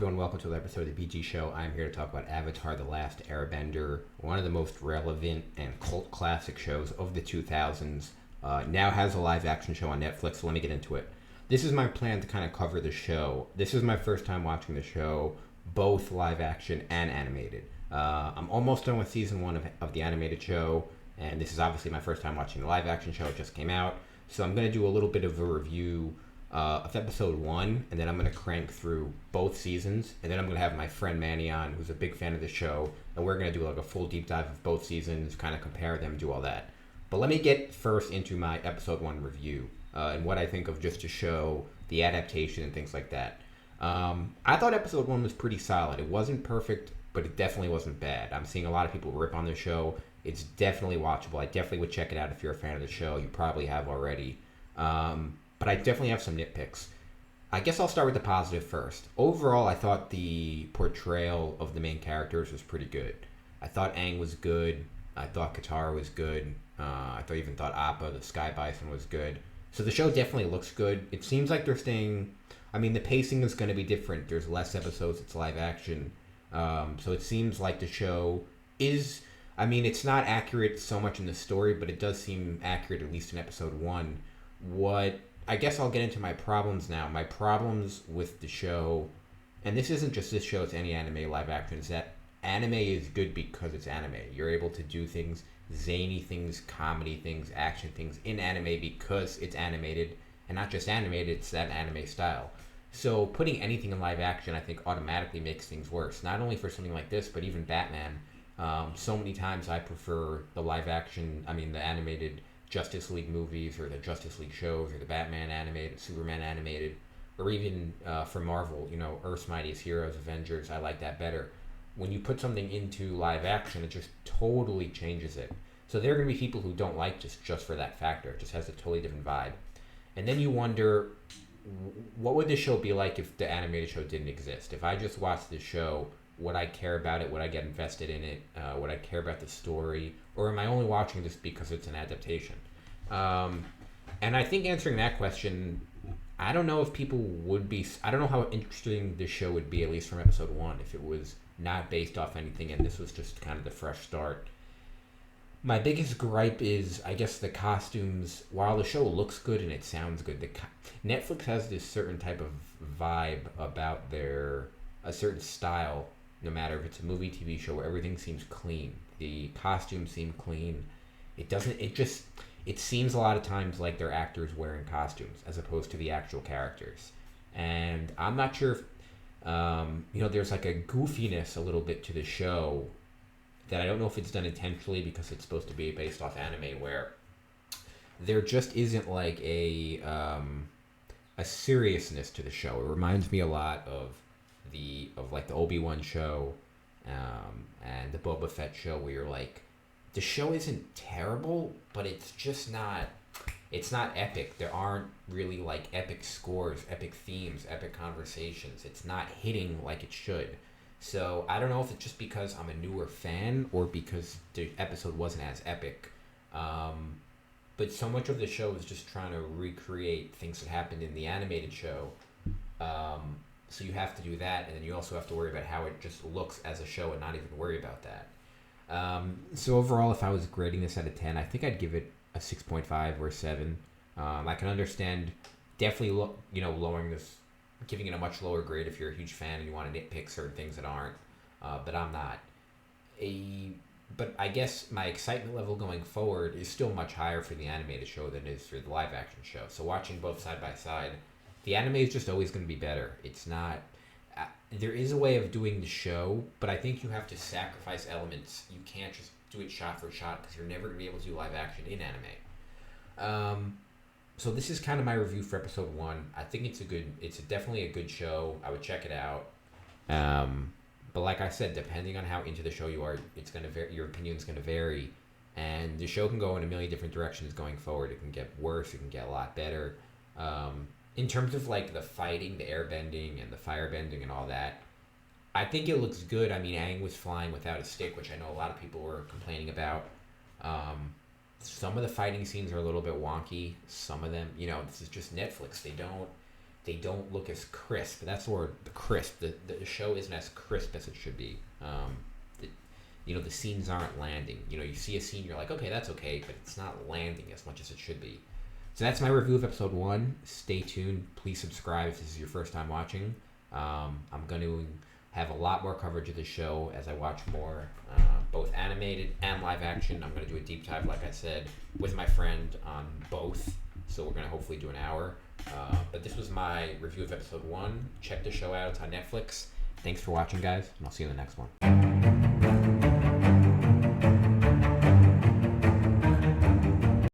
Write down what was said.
everyone. Welcome to another episode of the BG Show. I'm here to talk about Avatar: The Last Airbender, one of the most relevant and cult classic shows of the 2000s. Now has a live action show on Netflix, so let me get into it. This is my plan to kind of cover the show. This is my first time watching the show, both live action and animated. I'm almost done with season one of the animated show, and this is obviously my first time watching the live action show. It just came out. So I'm going to do a little bit of a review of episode one, and then I'm going to crank through both seasons, and then I'm going to have my friend Manny on, who's a big fan of the show, and we're going to do like a full deep dive of both seasons, kind of compare them, do all that. But let me get first into my episode one review and what I think of just the show, the adaptation, and things like that. I thought episode one was pretty solid. It wasn't perfect, but it definitely wasn't bad. I'm seeing a lot of people rip on the show. It's definitely watchable. I definitely would check it out if you're a fan of the show. You probably have already. But I definitely have some nitpicks. I guess I'll start with the positive first. Overall, I thought the portrayal of the main characters was pretty good. I thought Aang was good. I thought Katara was good. I even thought Appa, the Sky Bison, was good. So the show definitely looks good. It seems like they're staying... I mean, the pacing is going to be different. There's less episodes. It's live action. So it seems like the show is... I mean, it's not accurate so much in the story, but it does seem accurate, at least in episode one. I guess I'll get into my problems now. My problems with the show, and this isn't just this show, it's any anime live action, is that anime is good because it's anime. You're able to do things, zany things, comedy things, action things in anime because it's animated, and not just animated, it's that anime style. So putting anything in live action, I think, automatically makes things worse. Not only for something like this, but even Batman. So many times I prefer the the animated Justice League movies or the Justice League shows or the Batman animated, Superman animated, or even for Marvel, Earth's Mightiest Heroes, Avengers. I like that better. When you put something into live action, it just totally changes it. So there are going to be people who don't like just for that factor. It just has a totally different vibe. And then you wonder, what would this show be like if the animated show didn't exist? If I just watched the show, would I care about it? Would I get invested in it? Would I care about the story? Or am I only watching this because it's an adaptation? And I think answering that question, I don't know if people would be... I don't know how interesting this show would be, at least from episode one, if it was not based off anything and this was just kind of the fresh start. My biggest gripe is, I guess, the costumes. While the show looks good and it sounds good, Netflix has this certain type of vibe about a certain style, no matter if it's a movie, TV show, where everything seems clean. The costumes seem clean. It seems a lot of times like they're actors wearing costumes as opposed to the actual characters. And I'm not sure if, there's like a goofiness a little bit to the show that I don't know if it's done intentionally because it's supposed to be based off anime, where there just isn't like a seriousness to the show. It reminds me a lot of the Obi-Wan show and the Boba Fett show, where you're like, the show isn't terrible, but it's not epic. There aren't really like epic scores, epic themes, epic conversations. It's not hitting like it should. So I don't know if it's just because I'm a newer fan or because the episode wasn't as epic. But so much of the show is just trying to recreate things that happened in the animated show. So you have to do that, and then you also have to worry about how it just looks as a show and not even worry about that. So overall, if I was grading this out of 10, I think I'd give it a 6.5 or a 7. I can understand definitely lowering this, giving it a much lower grade if you're a huge fan and you want to nitpick certain things that aren't, but I'm not. But I guess my excitement level going forward is still much higher for the animated show than it is for the live action show. So watching both side by side, the anime is just always going to be better. It's not... there is a way of doing the show, but I think you have to sacrifice elements. You can't just do it shot for shot because you're never going to be able to do live action in anime. So this is kind of my review for episode one. I think it's definitely a good show. I would check it out. But like I said, depending on how into the show you are, your opinion's going to vary. And the show can go in a million different directions going forward. It can get worse. It can get a lot better. In terms of like the fighting, the airbending, and the firebending and all that, I think it looks good. I mean, Aang was flying without a stick, which I know a lot of people were complaining about. Some of the fighting scenes are a little bit wonky. Some of them, this is just Netflix. They don't they don't look as crisp. That's the word, the crisp. The show isn't as crisp as it should be. The scenes aren't landing. You see a scene, you're like, okay, that's okay, but it's not landing as much as it should be. So that's my review of episode 1. Stay tuned. Please subscribe if this is your first time watching. I'm going to have a lot more coverage of the show as I watch more, both animated and live action. I'm going to do a deep dive, like I said, with my friend on both. So we're going to hopefully do an hour. But this was my review of episode 1. Check the show out. It's on Netflix. Thanks for watching, guys, and I'll see you in the next one.